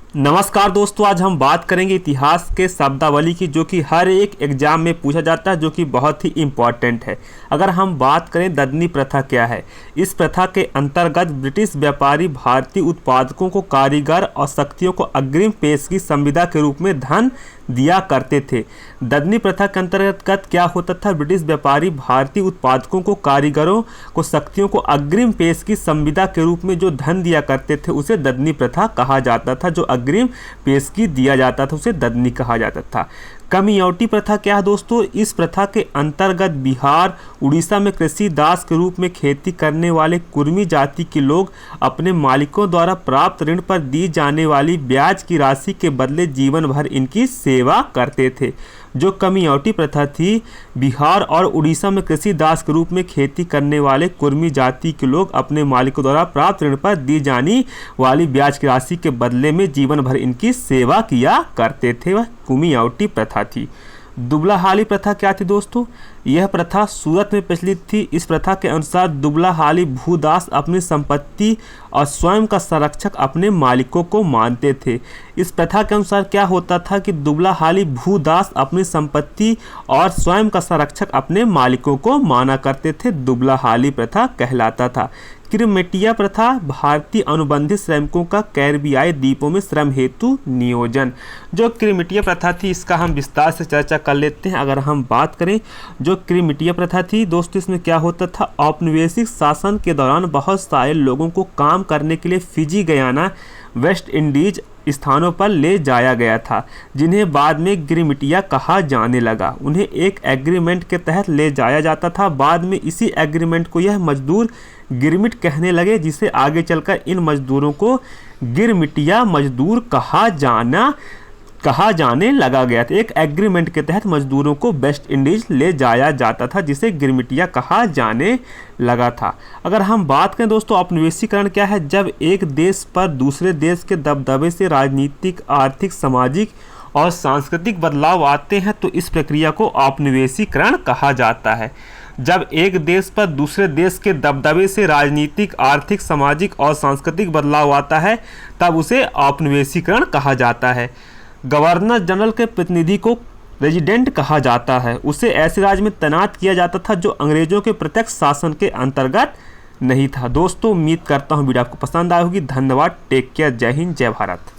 नमस्कार दोस्तों, आज हम बात करेंगे इतिहास के शब्दावली की, जो कि हर एक एग्जाम में पूछा जाता है, जो कि बहुत ही इम्पॉर्टेंट है। अगर हम बात करें ददनी प्रथा क्या है, इस प्रथा के अंतर्गत ब्रिटिश व्यापारी भारतीय उत्पादकों को कारीगर और शक्तियों को अग्रिम पेशगी संविदा के रूप में धन दिया करते थे। ददनी प्रथा के अंतर्गत क्या होता था, ब्रिटिश व्यापारी भारतीय उत्पादकों को कारीगरों को शक्तियों को अग्रिम पेशगी संविदा के रूप में जो धन दिया करते थे उसे ददनी प्रथा कहा जाता था। जो अग्रिम पेशगी दिया जाता था उसे ददनी कहा जाता था। कमियौटी प्रथा क्या है दोस्तों, इस प्रथा के अंतर्गत बिहार उड़ीसा में कृषि दास के रूप में खेती करने वाले कुर्मी जाति के लोग अपने मालिकों द्वारा प्राप्त ऋण पर दी जाने वाली ब्याज की राशि के बदले जीवन भर इनकी सेवा करते थे। जो कमियौटी प्रथा थी, बिहार और उड़ीसा में कृषि दास के रूप में खेती करने वाले कुर्मी जाति के लोग अपने मालिकों द्वारा प्राप्त ऋण पर दी जाने वाली ब्याज की राशि के बदले में जीवन भर इनकी सेवा किया करते थे, वह कमियौटी प्रथा थी। दुबला हाली प्रथा क्या थी दोस्तों, यह प्रथा सूरत में प्रचलित थी। इस प्रथा के अनुसार दुबला हाली भूदास अपनी संपत्ति और स्वयं का संरक्षक अपने मालिकों को मानते थे। इस प्रथा के अनुसार क्या होता था कि दुबला हाली भूदास अपनी संपत्ति और स्वयं का संरक्षक अपने मालिकों को माना करते थे। दुबला हाली प्रथा कहलाता था। क्रिमेटिया प्रथा, भारतीय अनुबंधित श्रमिकों का कैरिबियाई द्वीपों में श्रम हेतु नियोजन। जो क्रिमेटिया प्रथा थी इसका हम विस्तार से चर्चा कर लेते हैं। अगर हम बात करें जो क्रिमेटिया प्रथा थी दोस्तों, इसमें क्या होता था, औपनिवेशिक शासन के दौरान बहुत सारे लोगों को काम करने के लिए फिजी, गयाना, वेस्ट इंडीज स्थानों पर ले जाया गया था, जिन्हें बाद में गिरमिटिया कहा जाने लगा। उन्हें एक एग्रीमेंट के तहत ले जाया जाता था। बाद में इसी एग्रीमेंट को यह मजदूर गिरमिट कहने लगे, जिसे आगे चलकर इन मजदूरों को गिरमिटिया मजदूर कहा जाने लगा गया था। एक एग्रीमेंट के तहत मजदूरों को वेस्ट इंडीज ले जाया जाता था, जिसे गिरमिटिया कहा जाने लगा था। अगर हम बात करें दोस्तों औपनिवेशीकरण क्या है, जब एक देश पर दूसरे देश के दबदबे से राजनीतिक, आर्थिक, सामाजिक और सांस्कृतिक बदलाव आते हैं तो इस प्रक्रिया को औपनिवेशीकरण कहा जाता है। जब एक देश पर दूसरे देश के दबदबे से राजनीतिक, आर्थिक, सामाजिक और सांस्कृतिक बदलाव आता है तब उसे औपनिवेशीकरण कहा जाता है। गवर्नर जनरल के प्रतिनिधि को रेजिडेंट कहा जाता है। उसे ऐसे राज्य में तैनात किया जाता था जो अंग्रेजों के प्रत्यक्ष शासन के अंतर्गत नहीं था। दोस्तों उम्मीद करता हूँ वीडियो आपको पसंद आई होगी। धन्यवाद। Take care. जय हिंद, जय भारत।